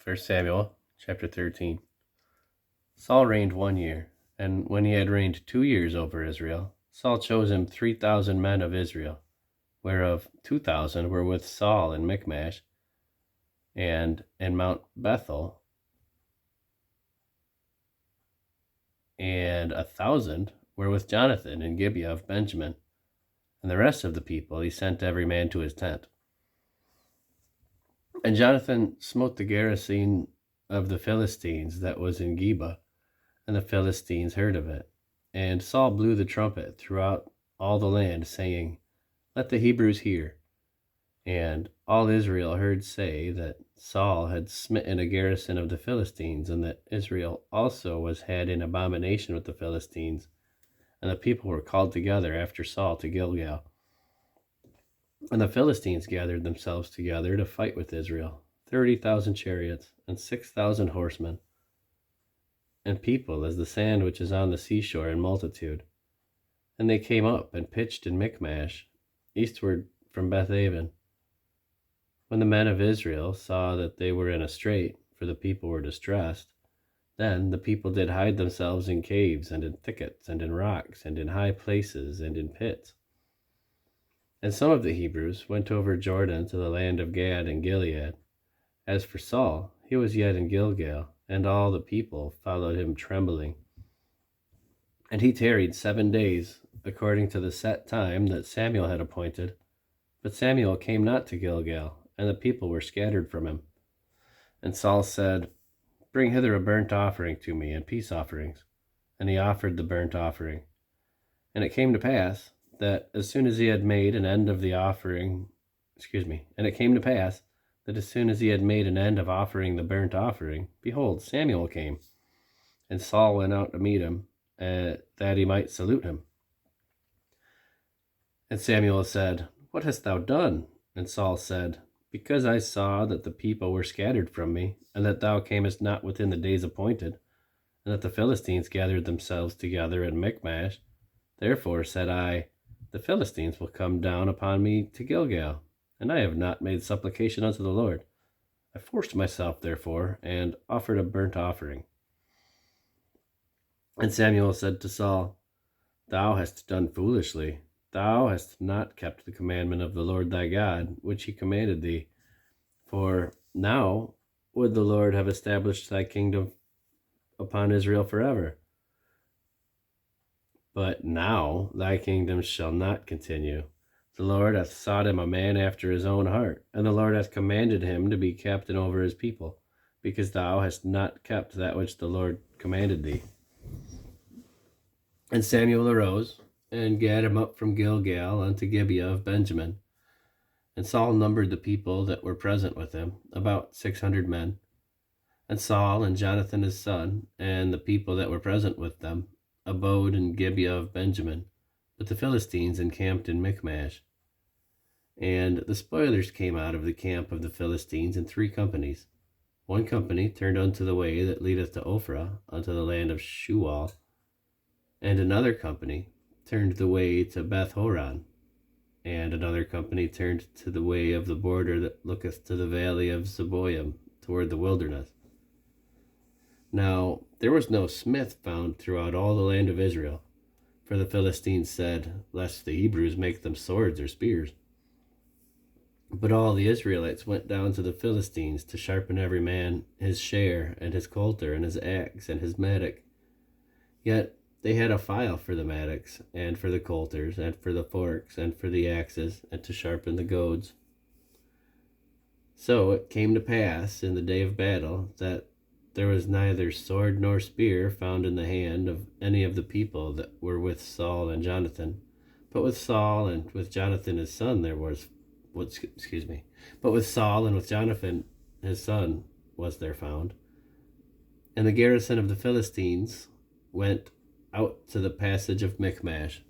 1 Samuel chapter 13. Saul reigned 1 year, and when he had reigned 2 years over Israel, Saul chose him 3,000 men of Israel, whereof 2,000 were with Saul in Michmash, and in Mount Bethel, and 1,000 were with Jonathan in Gibeah of Benjamin, and the rest of the people he sent every man to his tent. And Jonathan smote the garrison of the Philistines that was in Geba, and the Philistines heard of it. And Saul blew the trumpet throughout all the land, saying, Let the Hebrews hear. And all Israel heard say that Saul had smitten a garrison of the Philistines, and that Israel also was had in abomination with the Philistines. And the people were called together after Saul to Gilgal. And the Philistines gathered themselves together to fight with Israel, 30,000 chariots and 6,000 horsemen, and people as the sand which is on the seashore in multitude. And they came up and pitched in Michmash, eastward from Bethaven. When the men of Israel saw that they were in a strait, for the people were distressed, then the people did hide themselves in caves, and in thickets, and in rocks, and in high places, and in pits. And some of the Hebrews went over Jordan to the land of Gad and Gilead. As for Saul, he was yet in Gilgal, and all the people followed him trembling. And he tarried 7 days, according to the set time that Samuel had appointed. But Samuel came not to Gilgal, and the people were scattered from him. And Saul said, Bring hither a burnt offering to me, and peace offerings. And he offered the burnt offering. And it came to pass that as soon as he had made an end of the offering, and it came to pass that as soon as he had made an end of offering the burnt offering, behold, Samuel came. And Saul went out to meet him, that he might salute him. And Samuel said, What hast thou done? And Saul said, Because I saw that the people were scattered from me, and that thou camest not within the days appointed, and that the Philistines gathered themselves together at Michmash. Therefore said I, The Philistines will come down upon me to Gilgal, and I have not made supplication unto the Lord. I forced myself, therefore, and offered a burnt offering. And Samuel said to Saul, Thou hast done foolishly. Thou hast not kept the commandment of the Lord thy God, which he commanded thee. For now would the Lord have established thy kingdom upon Israel forever. But now thy kingdom shall not continue. The Lord hath sought him a man after his own heart, and the Lord hath commanded him to be captain over his people, because thou hast not kept that which the Lord commanded thee. And Samuel arose, and gat him up from Gilgal unto Gibeah of Benjamin. And Saul numbered the people that were present with him, about 600 men. And Saul and Jonathan his son, and the people that were present with them, abode in Gibeah of Benjamin, but the Philistines encamped in Michmash. And the spoilers came out of the camp of the Philistines in 3 companies. 1 company turned unto the way that leadeth to Ophrah, unto the land of Shual, and another company turned the way to Beth-horon, and another company turned to the way of the border that looketh to the valley of Zeboim, toward the wilderness. Now there was no smith found throughout all the land of Israel, for the Philistines said, Lest the Hebrews make them swords or spears. But all the Israelites went down to the Philistines to sharpen every man his share, and his coulter, and his axe, and his mattock. Yet they had a file for the mattocks, and for the coulters, and for the forks, and for the axes, and to sharpen the goads. So it came to pass in the day of battle that there was neither sword nor spear found in the hand of any of the people that were with Saul and Jonathan. But with Saul and with Jonathan his son But with Saul and with Jonathan his son was there found. And the garrison of the Philistines went out to the passage of Michmash,